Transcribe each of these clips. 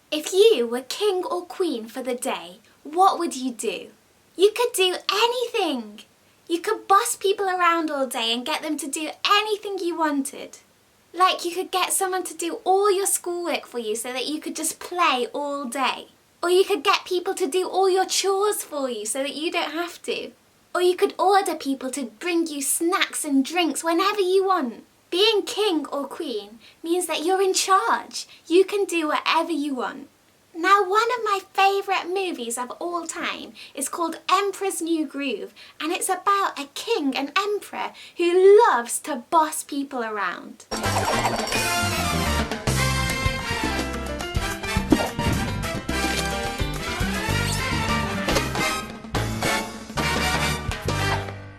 If you were king or queen for the day, what would you do? You could do anything. You could boss people around all day and get them to do anything you wanted. Like you could get someone to do all your schoolwork for you so that you could just play all day. Or you could get people to do all your chores for you so that you don't have to. Or you could order people to bring you snacks and drinks whenever you want. Being king or queen means that you're in charge. You can do whatever you want. Now, one of my favourite movies of all time is called Emperor's New Groove, and it's about a king and emperor who loves to boss people around.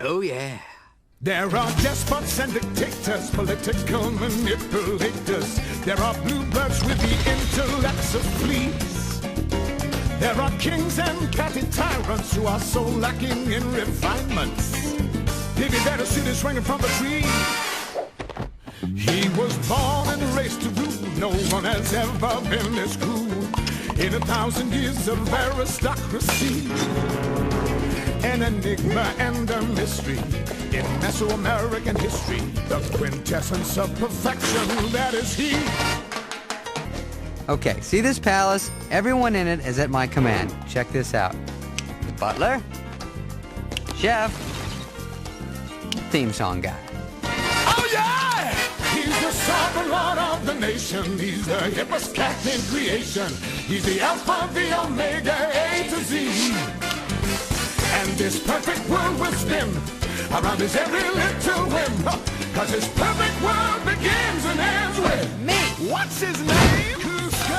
Oh yeah. There are despots and dictators, political manipulators. There are bluebirds with the intellects of fleas. There are kings and catty tyrants who are so lacking in refinements. Maybe better see this swinging from the tree. He was born and raised to rule. No one has ever been this cruel in 1,000 years of aristocracy. An enigma and a mystery in Mesoamerican history. The quintessence of perfection, that is he. Okay, see this palace? Everyone in it is at my command. Check this out. Butler. Chef. Theme song guy. Oh yeah! He's the sovereign lord of the nation. He's the hippest cat in creation. He's the alpha, the omega, A to Z. And this perfect world will spin around his every little whim. Cause his perfect world begins and ends with Me! What's his name? Cusco!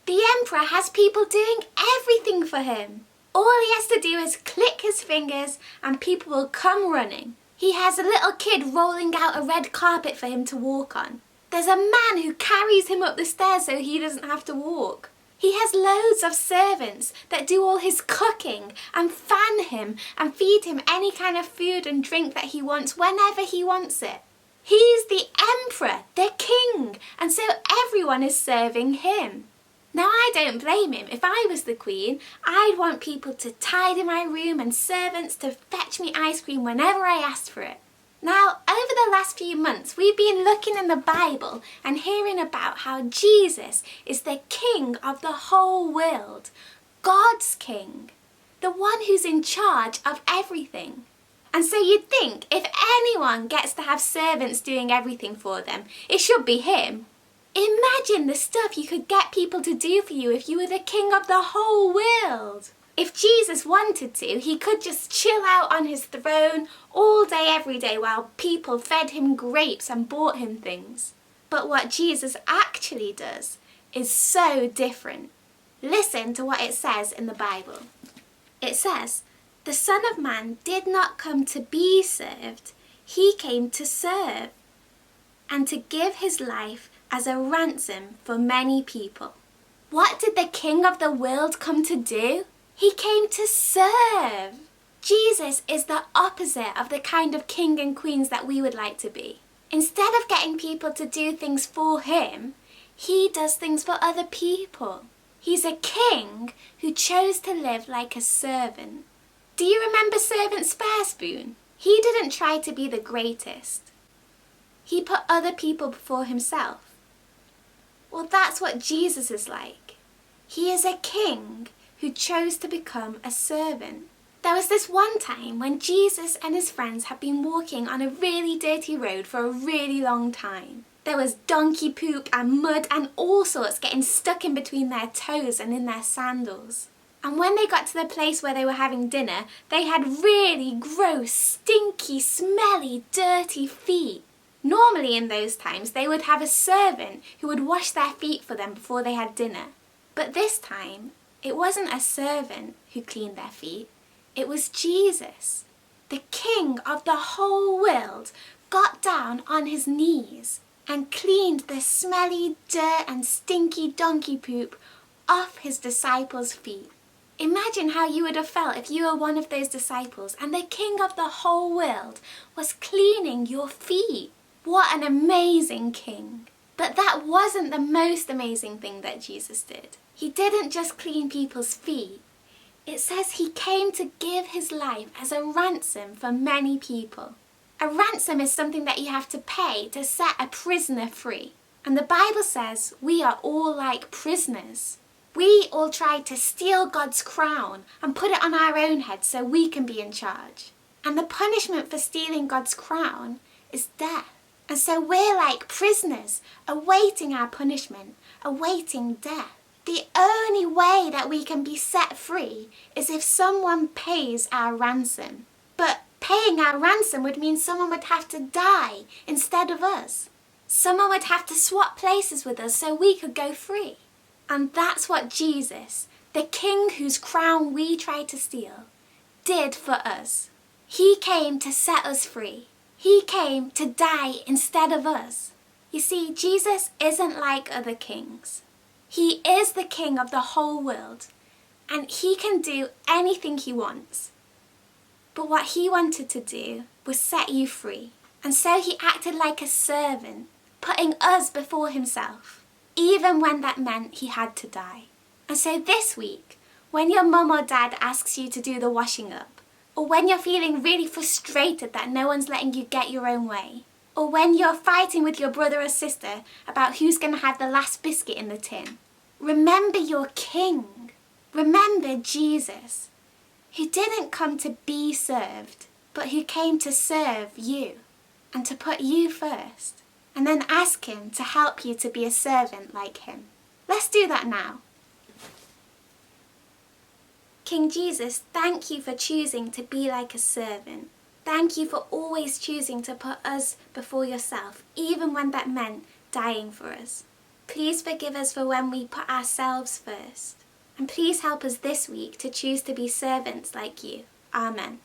The emperor has people doing everything for him. All he has to do is click his fingers and people will come running. He has a little kid rolling out a red carpet for him to walk on. There's a man who carries him up the stairs so he doesn't have to walk. He has loads of servants that do all his cooking and fan him and feed him any kind of food and drink that he wants whenever he wants it. He's the emperor, the king, and so everyone is serving him. Now I don't blame him. If I was the queen, I'd want people to tidy my room and servants to fetch me ice cream whenever I asked for it. Now, over the last few months, we've been looking in the Bible and hearing about how Jesus is the king of the whole world, God's king, the one who's in charge of everything. And so you'd think if anyone gets to have servants doing everything for them, it should be him. Imagine the stuff you could get people to do for you if you were the king of the whole world. If Jesus wanted to, he could just chill out on his throne all day, every day, while people fed him grapes and bought him things. But what Jesus actually does is so different. Listen to what it says in the Bible. It says, "The Son of Man did not come to be served, he came to serve, and to give his life as a ransom for many people." What did the King of the world come to do? He came to serve. Jesus is the opposite of the kind of king and queens that we would like to be. Instead of getting people to do things for him, he does things for other people. He's a king who chose to live like a servant. Do you remember Servant Sparespoon? He didn't try to be the greatest. He put other people before himself. Well, that's what Jesus is like. He is a king who chose to become a servant. There was this one time when Jesus and his friends had been walking on a really dirty road for a really long time. There was donkey poop and mud and all sorts getting stuck in between their toes and in their sandals. And when they got to the place where they were having dinner, they had really gross, stinky, smelly, dirty feet. Normally in those times, they would have a servant who would wash their feet for them before they had dinner. But this time, it wasn't a servant who cleaned their feet. It was Jesus. The king of the whole world got down on his knees and cleaned the smelly dirt and stinky donkey poop off his disciples' feet. Imagine how you would have felt if you were one of those disciples and the king of the whole world was cleaning your feet. What an amazing king. But that wasn't the most amazing thing that Jesus did. He didn't just clean people's feet. It says he came to give his life as a ransom for many people. A ransom is something that you have to pay to set a prisoner free. And the Bible says we are all like prisoners. We all tried to steal God's crown and put it on our own heads so we can be in charge. And the punishment for stealing God's crown is death. And so we're like prisoners, awaiting our punishment, awaiting death. The only way that we can be set free is if someone pays our ransom. But paying our ransom would mean someone would have to die instead of us. Someone would have to swap places with us so we could go free. And that's what Jesus, the King whose crown we tried to steal, did for us. He came to set us free. He came to die instead of us. You see, Jesus isn't like other kings. He is the king of the whole world, and he can do anything he wants. But what he wanted to do was set you free. And so he acted like a servant, putting us before himself, even when that meant he had to die. And so this week, when your mum or dad asks you to do the washing up, or when you're feeling really frustrated that no one's letting you get your own way, or when you're fighting with your brother or sister about who's going to have the last biscuit in the tin, remember your King. Remember Jesus, who didn't come to be served, but who came to serve you and to put you first, and then ask him to help you to be a servant like him. Let's do that now. King Jesus, thank you for choosing to be like a servant. Thank you for always choosing to put us before yourself, even when that meant dying for us. Please forgive us for when we put ourselves first. And please help us this week to choose to be servants like you. Amen.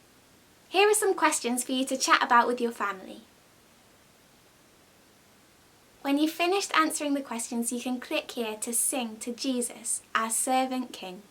Here are some questions for you to chat about with your family. When you've finished answering the questions, you can click here to sing to Jesus, our servant King.